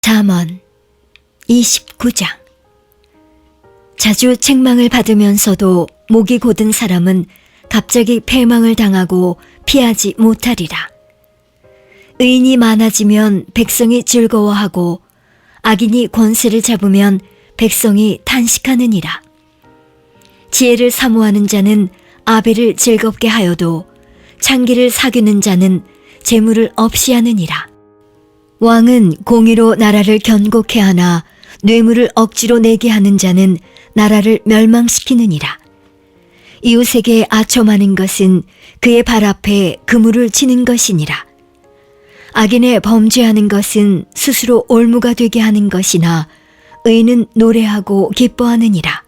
잠언 29장. 자주 책망을 받으면서도 목이 곧은 사람은 갑자기 패망을 당하고 피하지 못하리라. 의인이 많아지면 백성이 즐거워하고 악인이 권세를 잡으면 백성이 탄식하느니라. 지혜를 사모하는 자는 아벨을 즐겁게 하여도 창기를 사귀는 자는 재물을 없이 하느니라. 왕은 공의로 나라를 견고케 하나 뇌물을 억지로 내게 하는 자는 나라를 멸망시키느니라. 이웃에게 아첨하는 것은 그의 발 앞에 그물을 치는 것이니라. 악인의 범죄하는 것은 스스로 올무가 되게 하는 것이나 의인은 노래하고 기뻐하느니라.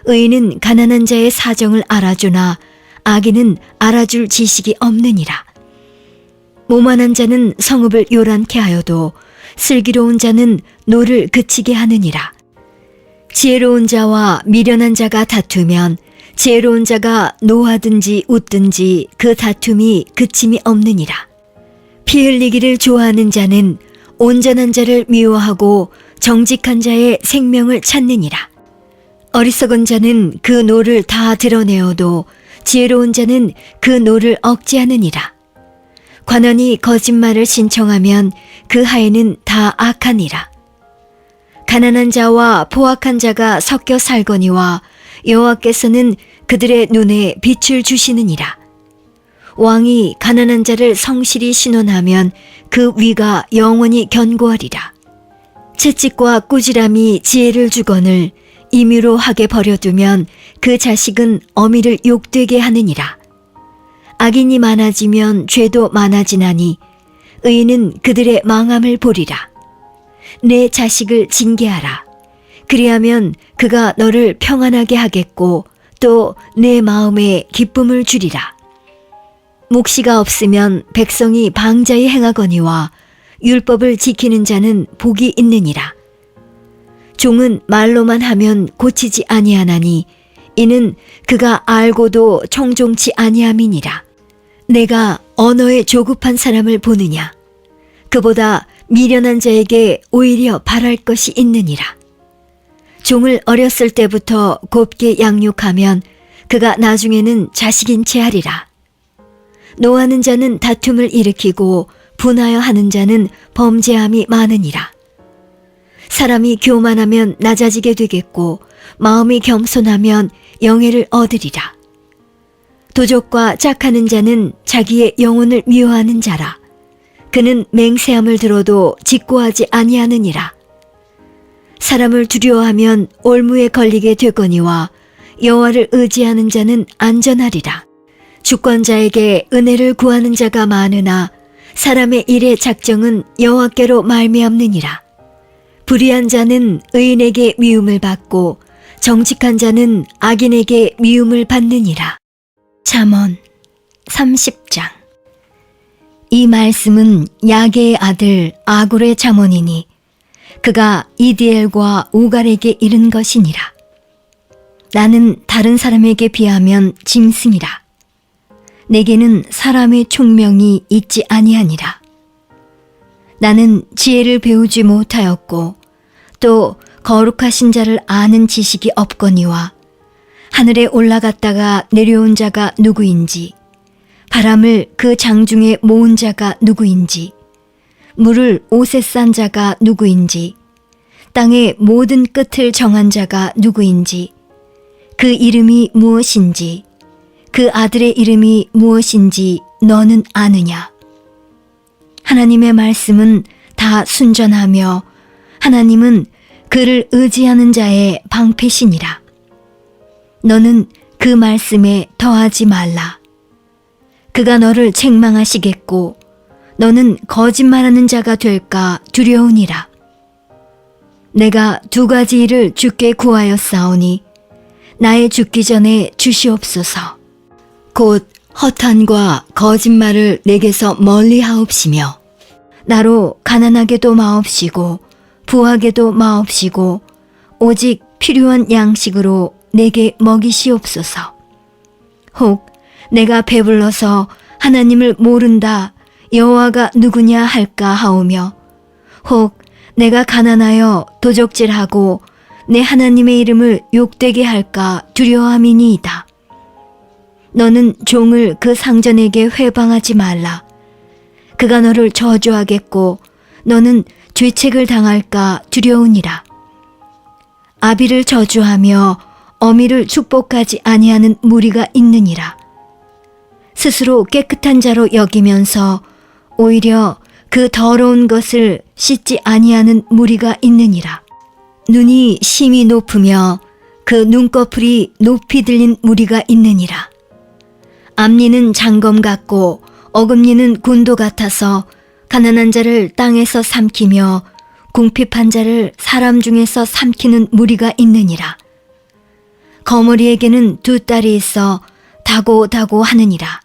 의인은 가난한 자의 사정을 알아주나 악인은 알아줄 지식이 없느니라. 오만한 자는 성읍을 요란케 하여도 슬기로운 자는 노를 그치게 하느니라. 지혜로운 자와 미련한 자가 다투면 지혜로운 자가 노하든지 웃든지 그 다툼이 그침이 없느니라. 피 흘리기를 좋아하는 자는 온전한 자를 미워하고 정직한 자의 생명을 찾느니라. 어리석은 자는 그 노를 다 드러내어도 지혜로운 자는 그 노를 억제하느니라. 관원이 거짓말을 신청하면 그 하에는 다 악하니라. 가난한 자와 포악한 자가 섞여 살거니와 여호와께서는 그들의 눈에 빛을 주시느니라. 왕이 가난한 자를 성실히 신원하면 그 위가 영원히 견고하리라. 채찍과 꾸지람이 지혜를 주거늘 임의로 하게 버려두면 그 자식은 어미를 욕되게 하느니라. 악인이 많아지면 죄도 많아지나니 의인은 그들의 망함을 보리라. 내 자식을 징계하라. 그리하면 그가 너를 평안하게 하겠고 또 내 마음에 기쁨을 주리라. 묵시가 없으면 백성이 방자히 행하거니와 율법을 지키는 자는 복이 있느니라. 종은 말로만 하면 고치지 아니하나니 이는 그가 알고도 청종치 아니함이니라. 내가 언어에 조급한 사람을 보느냐? 그보다 미련한 자에게 오히려 바랄 것이 있느니라. 종을 어렸을 때부터 곱게 양육하면 그가 나중에는 자식인 채 하리라. 노하는 자는 다툼을 일으키고 분하여 하는 자는 범죄함이 많으니라. 사람이 교만하면 낮아지게 되겠고 마음이 겸손하면 영예를 얻으리라. 도적과 짝하는 자는 자기의 영혼을 미워하는 자라. 그는 맹세함을 들어도 직고하지 아니하느니라. 사람을 두려워하면 올무에 걸리게 되거니와 여호와를 의지하는 자는 안전하리라. 주권자에게 은혜를 구하는 자가 많으나 사람의 일의 작정은 여호와께로 말미암느니라. 불의한 자는 의인에게 미움을 받고 정직한 자는 악인에게 미움을 받느니라. 잠언 30장. 이 말씀은 야게의 아들 아굴의 잠언이니 그가 이디엘과 우갈에게 이른 것이니라. 나는 다른 사람에게 비하면 짐승이라. 내게는 사람의 총명이 있지 아니하니라. 나는 지혜를 배우지 못하였고 또 거룩하신 자를 아는 지식이 없거니와 하늘에 올라갔다가 내려온 자가 누구인지 바람을 그 장중에 모은 자가 누구인지 물을 옷에 싼 자가 누구인지 땅의 모든 끝을 정한 자가 누구인지 그 이름이 무엇인지 그 아들의 이름이 무엇인지 너는 아느냐? 하나님의 말씀은 다 순전하며 하나님은 그를 의지하는 자의 방패시니라. 너는 그 말씀에 더하지 말라. 그가 너를 책망하시겠고 너는 거짓말하는 자가 될까 두려우니라. 내가 두 가지 일을 주께 구하였사오니 나의 죽기 전에 주시옵소서. 곧 허탄과 거짓말을 내게서 멀리 하옵시며 나로 가난하게도 마옵시고 부하게도 마옵시고 오직 필요한 양식으로 내게 먹이시옵소서. 혹 내가 배불러서 하나님을 모른다 여호와가 누구냐 할까 하오며 혹 내가 가난하여 도적질하고 내 하나님의 이름을 욕되게 할까 두려워함이니이다. 너는 종을 그 상전에게 회방하지 말라. 그가 너를 저주하겠고 너는 죄책을 당할까 두려우니라. 아비를 저주하며 어미를 축복하지 아니하는 무리가 있느니라. 스스로 깨끗한 자로 여기면서 오히려 그 더러운 것을 씻지 아니하는 무리가 있느니라. 눈이 심히 높으며 그 눈꺼풀이 높이 들린 무리가 있느니라. 앞니는 장검 같고 어금니는 군도 같아서 가난한 자를 땅에서 삼키며 궁핍한 자를 사람 중에서 삼키는 무리가 있느니라. 거머리에게는 두 딸이 있어 다고다고 하느니라.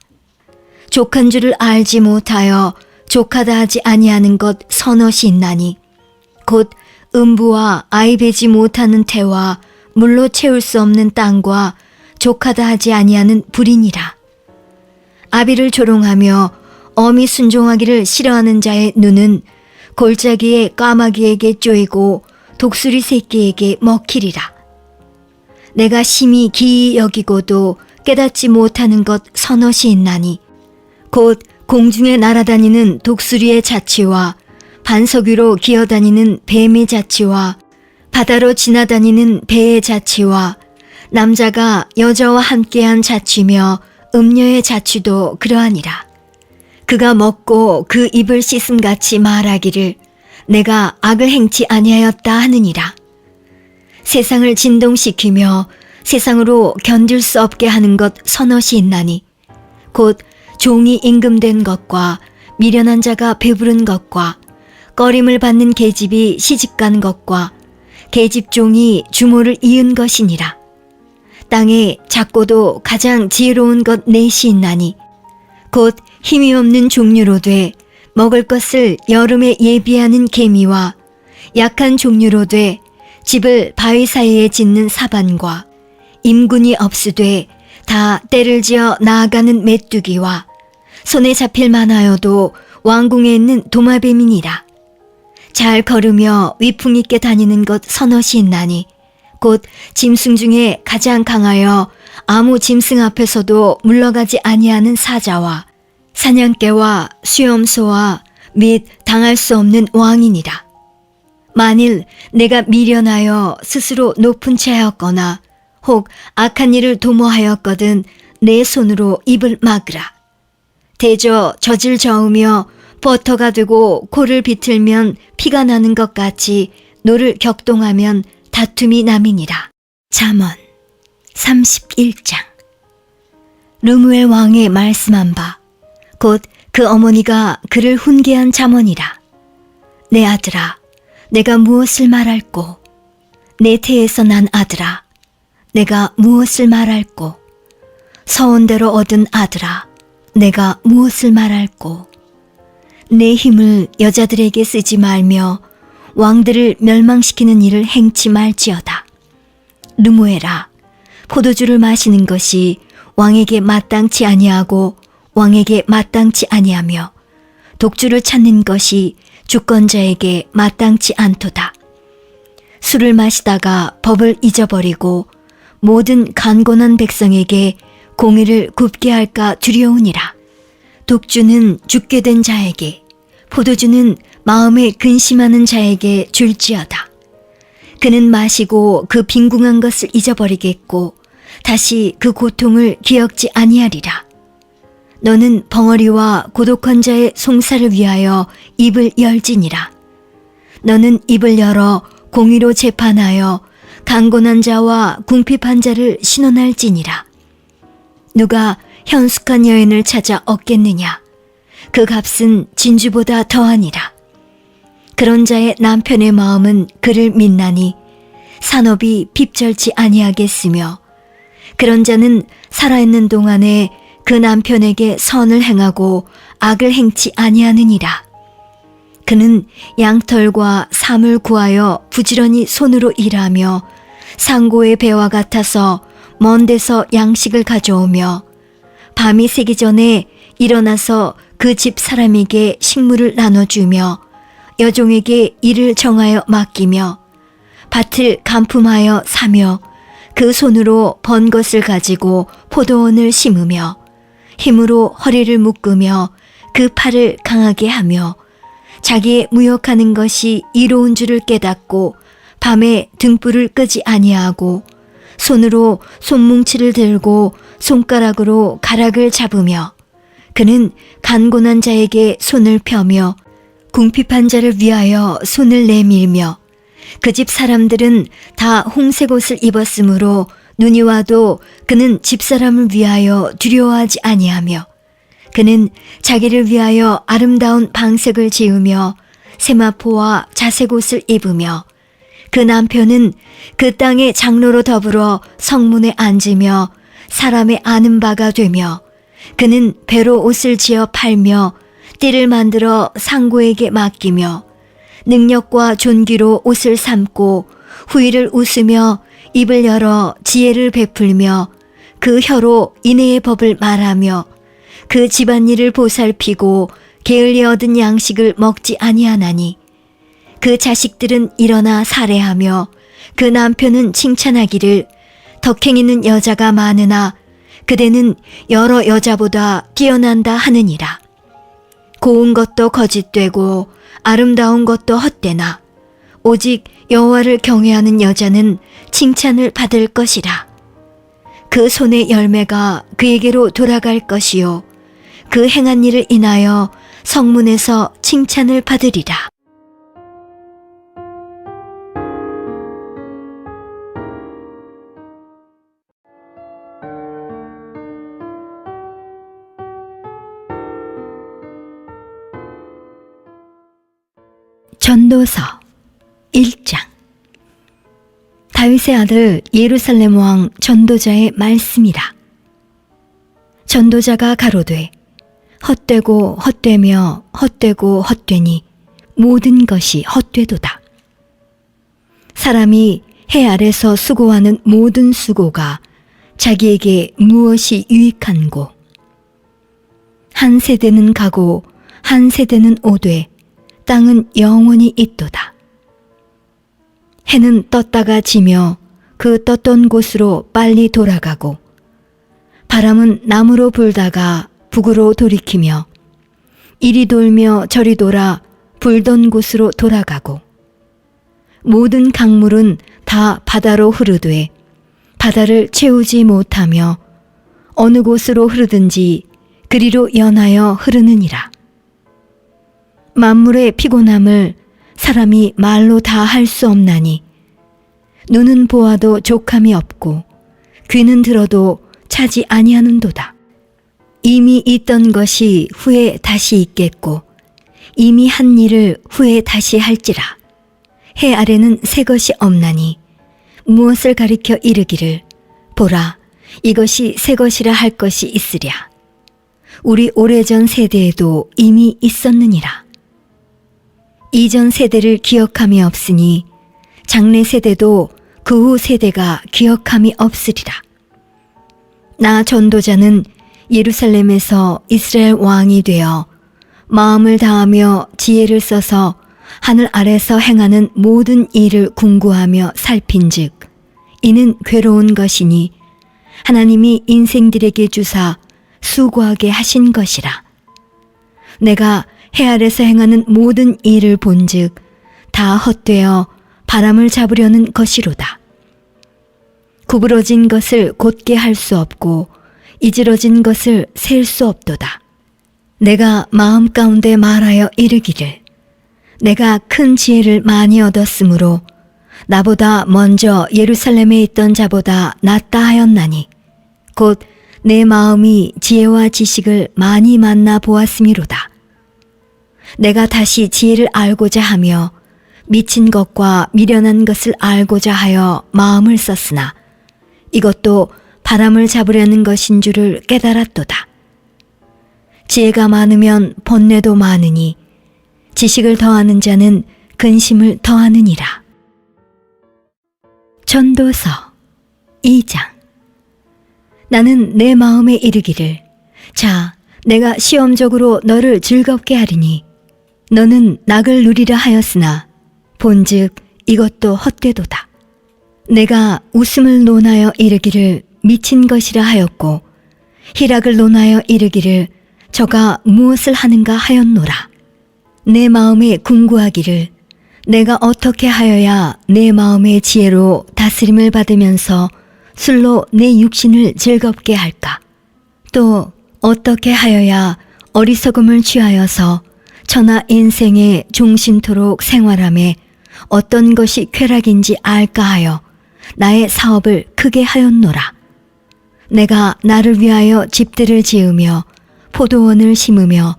족한 줄을 알지 못하여 족하다 하지 아니하는 것 서넛이 있나니 곧 음부와 아이 베지 못하는 태와 물로 채울 수 없는 땅과 족하다 하지 아니하는 불이니라. 아비를 조롱하며 어미 순종하기를 싫어하는 자의 눈은 골짜기에 까마귀에게 쪼이고 독수리 새끼에게 먹히리라. 내가 심히 기이 여기고도 깨닫지 못하는 것 서넛이 있나니 곧 공중에 날아다니는 독수리의 자취와 반석 위로 기어다니는 뱀의 자취와 바다로 지나다니는 배의 자취와 남자가 여자와 함께한 자취며 음녀의 자취도 그러하니라. 그가 먹고 그 입을 씻음같이 말하기를 내가 악을 행치 아니하였다 하느니라. 세상을 진동시키며 세상으로 견딜 수 없게 하는 것 서넛이 있나니 곧 종이 임금된 것과 미련한 자가 배부른 것과 꺼림을 받는 계집이 시집간 것과 계집종이 주모를 이은 것이니라. 땅에 작고도 가장 지혜로운 것 넷이 있나니 곧 힘이 없는 종류로 돼 먹을 것을 여름에 예비하는 개미와 약한 종류로 돼 집을 바위 사이에 짓는 사반과 임군이 없으되 다 때를 지어 나아가는 메뚜기와 손에 잡힐 만하여도 왕궁에 있는 도마뱀이니라. 잘 걸으며 위풍 있게 다니는 것 서넛이 있나니 곧 짐승 중에 가장 강하여 아무 짐승 앞에서도 물러가지 아니하는 사자와 사냥개와 수염소와 및 당할 수 없는 왕이니라. 만일 내가 미련하여 스스로 높은 채 하였거나 혹 악한 일을 도모하였거든 내 손으로 입을 막으라. 대저 젖을 저으며 버터가 되고 코를 비틀면 피가 나는 것 같이 노를 격동하면 다툼이 남이니라. 잠언 31장. 르무엘 왕의 말씀한 바 곧 그 어머니가 그를 훈계한 잠언이라. 내 아들아, 내가 무엇을 말할꼬? 내 태에서 난 아들아, 내가 무엇을 말할꼬? 서원대로 얻은 아들아, 내가 무엇을 말할꼬? 내 힘을 여자들에게 쓰지 말며 왕들을 멸망시키는 일을 행치 말지어다. 르무엘아, 포도주를 마시는 것이 왕에게 마땅치 아니하고 왕에게 마땅치 아니하며 독주를 찾는 것이 주권자에게 마땅치 않도다. 술을 마시다가 법을 잊어버리고 모든 간곤한 백성에게 공의를 굽게 할까 두려우니라. 독주는 죽게 된 자에게, 포도주는 마음에 근심하는 자에게 줄지어다. 그는 마시고 그 빈궁한 것을 잊어버리겠고 다시 그 고통을 기억지 아니하리라. 너는 벙어리와 고독한 자의 송사를 위하여 입을 열지니라. 너는 입을 열어 공의로 재판하여 강곤한 자와 궁핍한 자를 신원할지니라. 누가 현숙한 여인을 찾아 얻겠느냐? 그 값은 진주보다 더하니라. 그런 자의 남편의 마음은 그를 믿나니 산업이 핍절치 아니하겠으며 그런 자는 살아있는 동안에 그 남편에게 선을 행하고 악을 행치 아니하느니라. 그는 양털과 삼을 구하여 부지런히 손으로 일하며 상고의 배와 같아서 먼 데서 양식을 가져오며 밤이 새기 전에 일어나서 그 집 사람에게 식물을 나눠주며 여종에게 일을 정하여 맡기며 밭을 간품하여 사며 그 손으로 번 것을 가지고 포도원을 심으며 힘으로 허리를 묶으며 그 팔을 강하게 하며 자기의 무역하는 것이 이로운 줄을 깨닫고 밤에 등불을 끄지 아니하고 손으로 손뭉치를 들고 손가락으로 가락을 잡으며 그는 간곤한 자에게 손을 펴며 궁핍한 자를 위하여 손을 내밀며 그 집 사람들은 다 홍색 옷을 입었으므로 눈이 와도 그는 집사람을 위하여 두려워하지 아니하며 그는 자기를 위하여 아름다운 방색을 지으며 세마포와 자색 옷을 입으며 그 남편은 그 땅의 장로로 더불어 성문에 앉으며 사람의 아는 바가 되며 그는 배로 옷을 지어 팔며 띠를 만들어 상고에게 맡기며 능력과 존귀로 옷을 삼고 후일을 웃으며 입을 열어 지혜를 베풀며 그 혀로 인애의 법을 말하며 그 집안일을 보살피고 게을리 얻은 양식을 먹지 아니하나니 그 자식들은 일어나 살해하며 그 남편은 칭찬하기를 덕행있는 여자가 많으나 그대는 여러 여자보다 뛰어난다 하느니라. 고운 것도 거짓되고 아름다운 것도 헛되나 오직 여호와를 경외하는 여자는 칭찬을 받을 것이라. 그 손의 열매가 그에게로 돌아갈 것이요 그 행한 일을 인하여 성문에서 칭찬을 받으리라. 전도서 1장. 다윗의 아들 예루살렘 왕 전도자의 말씀이라. 전도자가 가로되 헛되고 헛되며 헛되고 헛되니 모든 것이 헛되도다. 사람이 해 아래서 수고하는 모든 수고가 자기에게 무엇이 유익한고. 한 세대는 가고 한 세대는 오되 땅은 영원히 있도다. 해는 떴다가 지며 그 떴던 곳으로 빨리 돌아가고 바람은 남으로 불다가 북으로 돌이키며 이리 돌며 저리 돌아 불던 곳으로 돌아가고 모든 강물은 다 바다로 흐르되 바다를 채우지 못하며 어느 곳으로 흐르든지 그리로 연하여 흐르느니라. 만물의 피곤함을 사람이 말로 다 할 수 없나니 눈은 보아도 족함이 없고 귀는 들어도 차지 아니하는도다. 이미 있던 것이 후에 다시 있겠고 이미 한 일을 후에 다시 할지라. 해 아래는 새 것이 없나니 무엇을 가리켜 이르기를 보라 이것이 새 것이라 할 것이 있으랴. 우리 오래전 세대에도 이미 있었느니라. 이전 세대를 기억함이 없으니 장래 세대도 그 후 세대가 기억함이 없으리라. 나 전도자는 예루살렘에서 이스라엘 왕이 되어 마음을 다하며 지혜를 써서 하늘 아래서 행하는 모든 일을 궁구하며 살핀즉 이는 괴로운 것이니 하나님이 인생들에게 주사 수고하게 하신 것이라. 내가 해 아래서 행하는 모든 일을 본즉 다 헛되어 바람을 잡으려는 것이로다. 구부러진 것을 곧게 할 수 없고 이지러진 것을 셀 수 없도다. 내가 마음 가운데 말하여 이르기를 내가 큰 지혜를 많이 얻었으므로 나보다 먼저 예루살렘에 있던 자보다 낫다 하였나니 곧 내 마음이 지혜와 지식을 많이 만나 보았음이로다. 내가 다시 지혜를 알고자 하며 미친 것과 미련한 것을 알고자 하여 마음을 썼으나 이것도 바람을 잡으려는 것인 줄을 깨달았도다. 지혜가 많으면 번뇌도 많으니 지식을 더하는 자는 근심을 더하느니라. 전도서 2장. 나는 내 마음에 이르기를 자 내가 시험적으로 너를 즐겁게 하리니 너는 낙을 누리라 하였으나 본즉 이것도 헛되도다. 내가 웃음을 논하여 이르기를 미친 것이라 하였고 희락을 논하여 이르기를 저가 무엇을 하는가 하였노라. 내 마음에 궁구하기를 내가 어떻게 하여야 내 마음의 지혜로 다스림을 받으면서 술로 내 육신을 즐겁게 할까? 또 어떻게 하여야 어리석음을 취하여서 천하 인생의 종신토록 생활함에 어떤 것이 쾌락인지 알까 하여 나의 사업을 크게 하였노라. 내가 나를 위하여 집들을 지으며 포도원을 심으며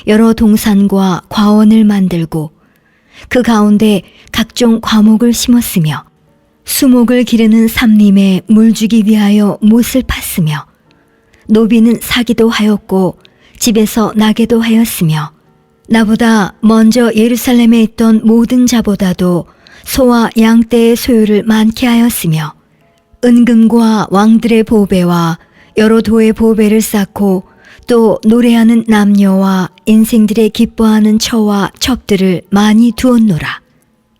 여러 동산과 과원을 만들고 그 가운데 각종 과목을 심었으며 수목을 기르는 삼림에 물주기 위하여 못을 팠으며 노비는 사기도 하였고 집에서 나게도 하였으며 나보다 먼저 예루살렘에 있던 모든 자보다도 소와 양떼의 소유를 많게 하였으며 은금과 왕들의 보배와 여러 도의 보배를 쌓고 또 노래하는 남녀와 인생들의 기뻐하는 처와 첩들을 많이 두었노라.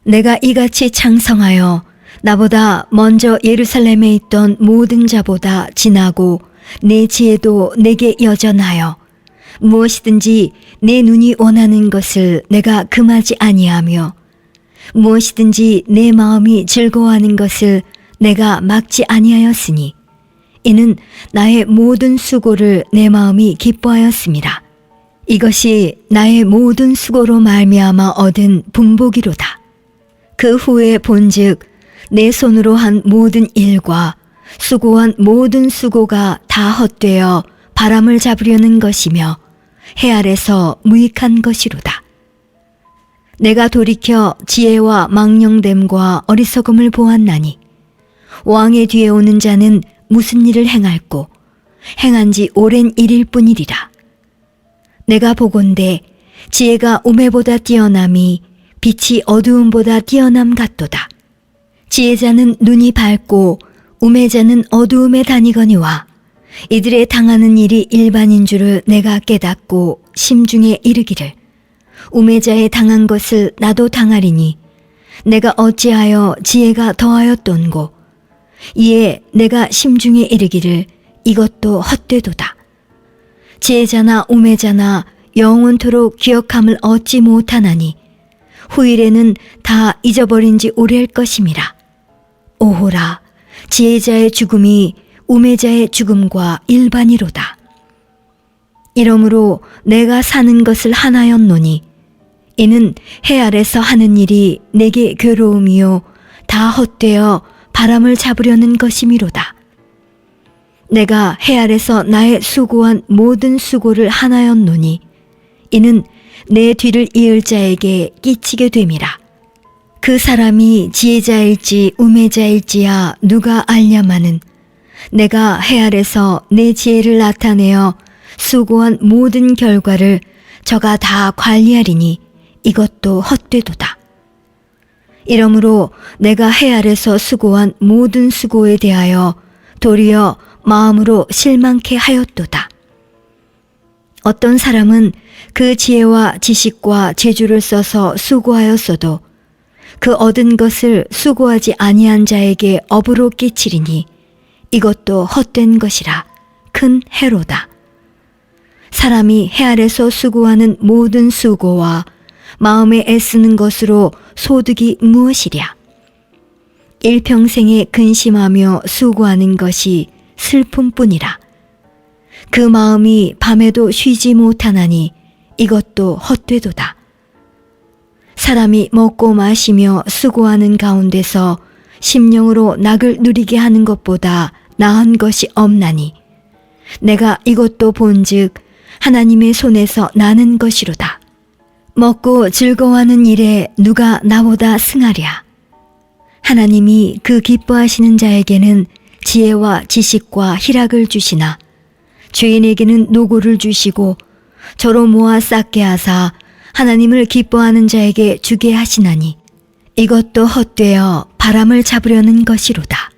내가 이같이 창성하여 나보다 먼저 예루살렘에 있던 모든 자보다 진하고 내 지혜도 내게 여전하여 무엇이든지 내 눈이 원하는 것을 내가 금하지 아니하며 무엇이든지 내 마음이 즐거워하는 것을 내가 막지 아니하였으니 이는 나의 모든 수고를 내 마음이 기뻐하였습니다. 이것이 나의 모든 수고로 말미암아 얻은 분복이로다. 그 후에 본즉 내 손으로 한 모든 일과 수고한 모든 수고가 다 헛되어 바람을 잡으려는 것이며 해 아래서 무익한 것이로다. 내가 돌이켜 지혜와 망령됨과 어리석음을 보았나니 왕의 뒤에 오는 자는 무슨 일을 행할꼬 행한 지 오랜 일일 뿐이리라. 내가 보건대 지혜가 우매보다 뛰어남이 빛이 어두움보다 뛰어남 같도다. 지혜자는 눈이 밝고 우매자는 어두움에 다니거니와 이들의 당하는 일이 일반인 줄을 내가 깨닫고 심중에 이르기를 우매자의 당한 것을 나도 당하리니 내가 어찌하여 지혜가 더하였던고. 이에 내가 심중에 이르기를 이것도 헛되도다. 지혜자나 우매자나 영원토록 기억함을 얻지 못하나니 후일에는 다 잊어버린 지 오래일 것임이라. 오호라, 지혜자의 죽음이 우매자의 죽음과 일반이로다. 이러므로 내가 사는 것을 하나였노니 이는 해 아래서 하는 일이 내게 괴로움이요 다 헛되어 바람을 잡으려는 것이미로다. 내가 해 아래서 나의 수고한 모든 수고를 하나였노니 이는 내 뒤를 이을 자에게 끼치게 됨이라. 그 사람이 지혜자일지 우매자일지야 누가 알냐마는 내가 해 아래서 내 지혜를 나타내어 수고한 모든 결과를 저가 다 관리하리니 이것도 헛되도다. 이러므로 내가 해 아래서 수고한 모든 수고에 대하여 도리어 마음으로 실망케 하였도다. 어떤 사람은 그 지혜와 지식과 재주를 써서 수고하였어도 그 얻은 것을 수고하지 아니한 자에게 업으로 끼치리니 이것도 헛된 것이라 큰 해로다. 사람이 해 아래서 수고하는 모든 수고와 마음에 애쓰는 것으로 소득이 무엇이랴? 일평생에 근심하며 수고하는 것이 슬픔뿐이라. 그 마음이 밤에도 쉬지 못하나니 이것도 헛되도다. 사람이 먹고 마시며 수고하는 가운데서 심령으로 낙을 누리게 하는 것보다 나은 것이 없나니 내가 이것도 본즉 하나님의 손에서 나는 것이로다. 먹고 즐거워하는 일에 누가 나보다 승하랴. 하나님이 그 기뻐하시는 자에게는 지혜와 지식과 희락을 주시나 죄인에게는 노고를 주시고 저로 모아 쌓게 하사 하나님을 기뻐하는 자에게 주게 하시나니 이것도 헛되어 바람을 잡으려는 것이로다.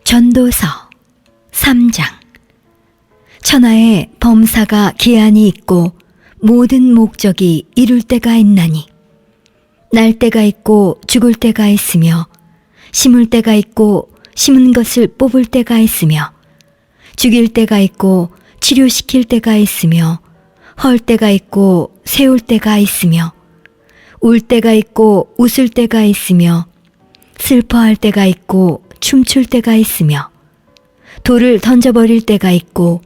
전도서 3장. 천하에 범사가 기한이 있고 모든 목적이 이룰 때가 있나니 날 때가 있고 죽을 때가 있으며 심을 때가 있고 심은 것을 뽑을 때가 있으며 죽일 때가 있고 치료시킬 때가 있으며 헐 때가 있고 세울 때가 있으며 울 때가 있고 웃을 때가 있으며 슬퍼할 때가 있고 춤출 때가 있으며 돌을 던져버릴 때가 있고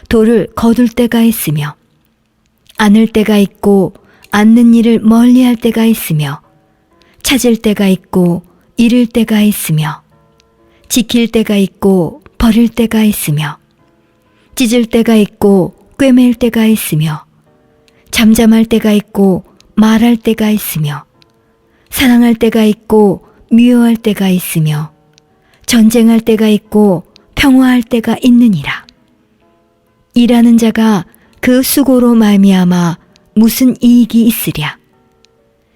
돌을 거둘 때가 있으며 안을 때가 있고 앉는 일을 멀리할 때가 있으며 찾을 때가 있고 잃을 때가 있으며 지킬 때가 있고 버릴 때가 있으며 찢을 때가 있고 꿰맬 때가 있으며 잠잠할 때가 있고 말할 때가 있으며 사랑할 때가 있고 미워할 때가 있으며 전쟁할 때가 있고 평화할 때가 있느니라. 일하는 자가 그 수고로 말미암아 무슨 이익이 있으랴.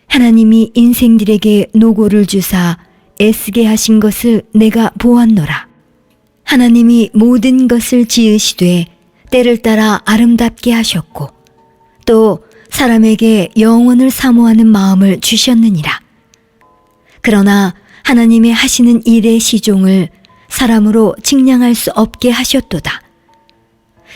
하나님이 인생들에게 노고를 주사 애쓰게 하신 것을 내가 보았노라. 하나님이 모든 것을 지으시되 때를 따라 아름답게 하셨고 또 사람에게 영원을 사모하는 마음을 주셨느니라. 그러나 하나님의 하시는 일의 시종을 사람으로 측량할 수 없게 하셨도다.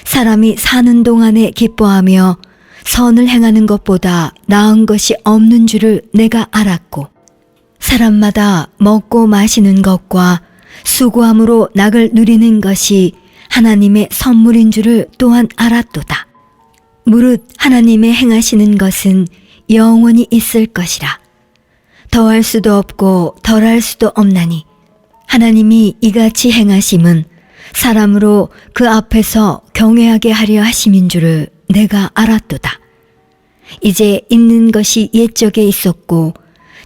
사람이 사는 동안에 기뻐하며 선을 행하는 것보다 나은 것이 없는 줄을 내가 알았고 사람마다 먹고 마시는 것과 수고함으로 낙을 누리는 것이 하나님의 선물인 줄을 또한 알았도다. 무릇 하나님의 행하시는 것은 영원히 있을 것이라. 더할 수도 없고 덜할 수도 없나니 하나님이 이같이 행하심은 사람으로 그 앞에서 경외하게 하려 하심인 줄을 내가 알았도다. 이제 있는 것이 옛적에 있었고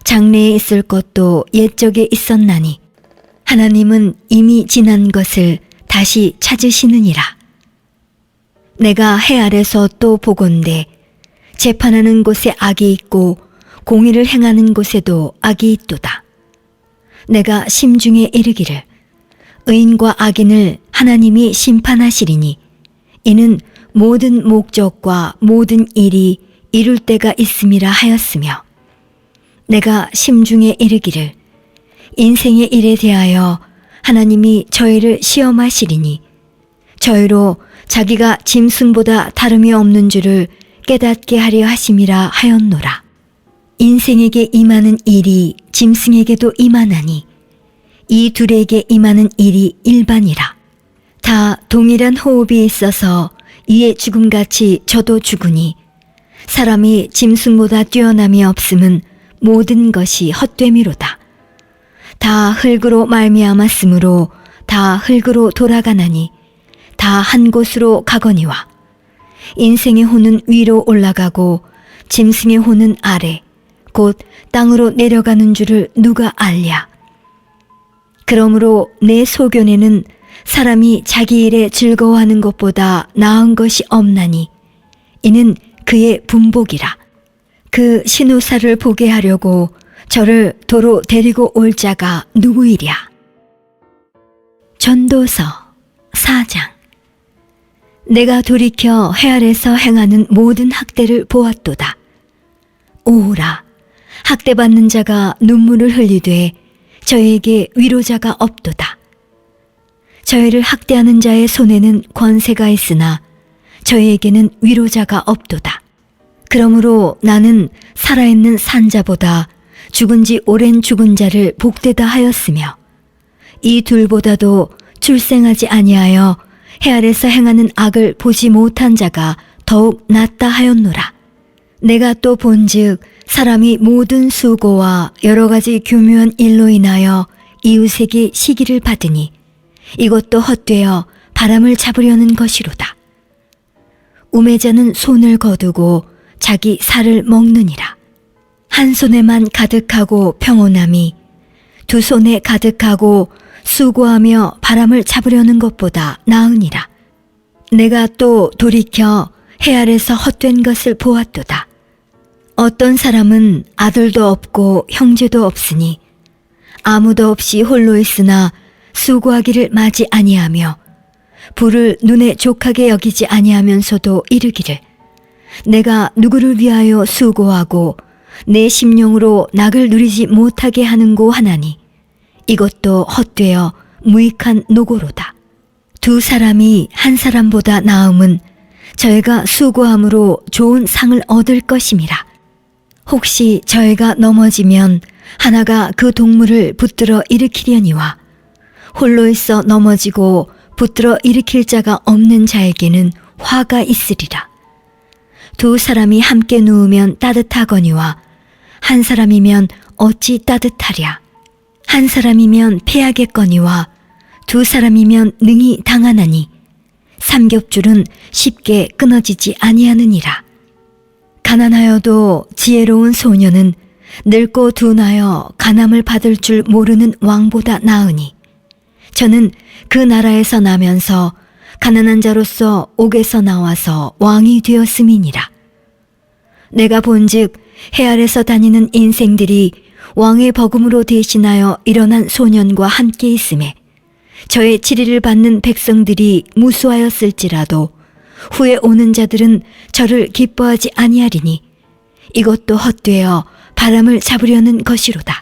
장래에 있을 것도 옛적에 있었나니 하나님은 이미 지난 것을 다시 찾으시느니라. 내가 해 아래서 또 보건대 재판하는 곳에 악이 있고 공의를 행하는 곳에도 악이 있도다. 내가 심중에 이르기를 의인과 악인을 하나님이 심판하시리니 이는 모든 목적과 모든 일이 이룰 때가 있음이라 하였으며 내가 심중에 이르기를 인생의 일에 대하여 하나님이 저희를 시험하시리니 저희로 자기가 짐승보다 다름이 없는 줄을 깨닫게 하려 하심이라 하였노라. 인생에게 임하는 일이 짐승에게도 임하나니 이 둘에게 임하는 일이 일반이라. 다 동일한 호흡이 있어서 이에 죽음같이 저도 죽으니 사람이 짐승보다 뛰어남이 없음은 모든 것이 헛되미로다. 다 흙으로 말미암았으므로 다 흙으로 돌아가나니 다 한 곳으로 가거니와 인생의 혼은 위로 올라가고 짐승의 혼은 아래 곧 땅으로 내려가는 줄을 누가 알랴. 그러므로 내 소견에는 사람이 자기 일에 즐거워하는 것보다 나은 것이 없나니 이는 그의 분복이라. 그 신우사를 보게 하려고 저를 도로 데리고 올 자가 누구이랴. 전도서 4장. 내가 돌이켜 해 아래서 행하는 모든 학대를 보았도다. 오호라, 학대받는 자가 눈물을 흘리되 저에게 위로자가 없도다. 저희를 학대하는 자의 손에는 권세가 있으나 저희에게는 위로자가 없도다. 그러므로 나는 살아있는 산자보다 죽은 지 오랜 죽은 자를 복되다 하였으며 이 둘보다도 출생하지 아니하여 해 아래서 행하는 악을 보지 못한 자가 더욱 낫다 하였노라. 내가 또 본즉 사람이 모든 수고와 여러 가지 교묘한 일로 인하여 이웃에게 시기를 받으니 이것도 헛되어 바람을 잡으려는 것이로다. 우매자는 손을 거두고 자기 살을 먹느니라. 한 손에만 가득하고 평온함이 두 손에 가득하고 수고하며 바람을 잡으려는 것보다 나으니라. 내가 또 돌이켜 해 아래서 헛된 것을 보았도다. 어떤 사람은 아들도 없고 형제도 없으니 아무도 없이 홀로 있으나 수고하기를 마지 아니하며 부를 눈에 족하게 여기지 아니하면서도 이르기를 내가 누구를 위하여 수고하고 내 심령으로 낙을 누리지 못하게 하는고 하나니 이것도 헛되어 무익한 노고로다. 두 사람이 한 사람보다 나음은 저희가 수고함으로 좋은 상을 얻을 것임이라. 혹시 저희가 넘어지면 하나가 그 동물을 붙들어 일으키려니와 홀로 있어 넘어지고 붙들어 일으킬 자가 없는 자에게는 화가 있으리라. 두 사람이 함께 누우면 따뜻하거니와 한 사람이면 어찌 따뜻하랴. 한 사람이면 패하겠거니와 두 사람이면 능히 당하나니 삼겹줄은 쉽게 끊어지지 아니하느니라. 가난하여도 지혜로운 소녀는 늙고 둔하여 간암을 받을 줄 모르는 왕보다 나으니 저는 그 나라에서 나면서 가난한 자로서 옥에서 나와서 왕이 되었음이니라. 내가 본즉 해 아래서 다니는 인생들이 왕의 버금으로 대신하여 일어난 소년과 함께 있음에 저의 치리를 받는 백성들이 무수하였을지라도 후에 오는 자들은 저를 기뻐하지 아니하리니 이것도 헛되어 바람을 잡으려는 것이로다.